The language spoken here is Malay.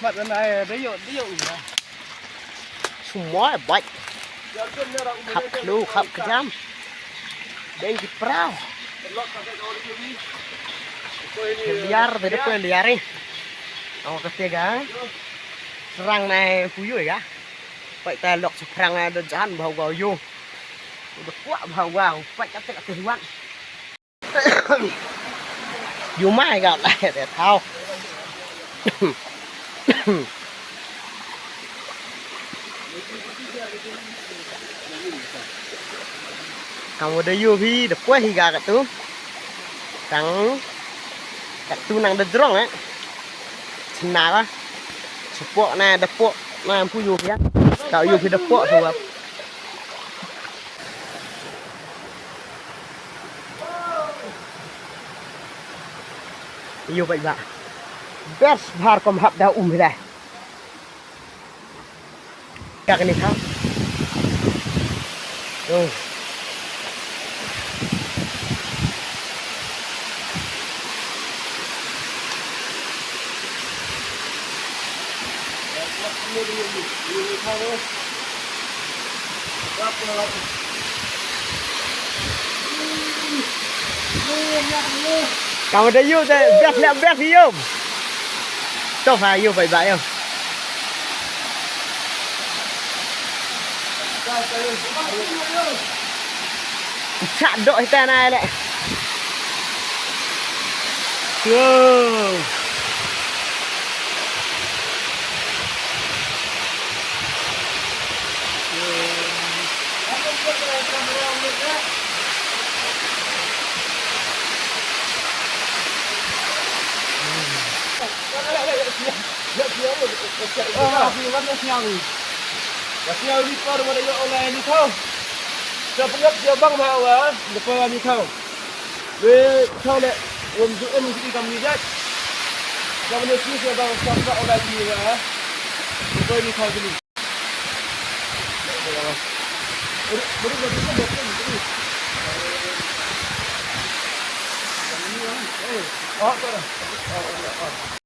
Mặt bên này đấy dụ Semua baik. Khap lu khap kejam. Dan di perahu. Liar dari depan liar ni. Awak ketiga. Serang này puyuh ya. Vậy ta lọc serang này đơn giản vào vào vô. Được quá vào vào. Vậy chắc là cái hoạn. Dù mai gặp lại để thao. Kamu ada UV depois higa kat tu. Kat tu nang ada drong Senang lah. Sepok na depok na pu UV ya. Kau UV depok sebab. Yêu vậy bạn. Best har kom hap dah dah. Các cái này không? Rồi. Kamu ada yêu thế, best yêu. Đâu phải yêu vậy vậy không? Chặn đội tên này lại. Wow. Siapa ni kau rumah dia online ni kau. Siapa bang mau ah, depan ni kau. We kau le, untuk mesti kami lihat. Kamu ni siapa bang siapa online ni ah. Depan ni kau ni. Baru kita depan ni. Oh,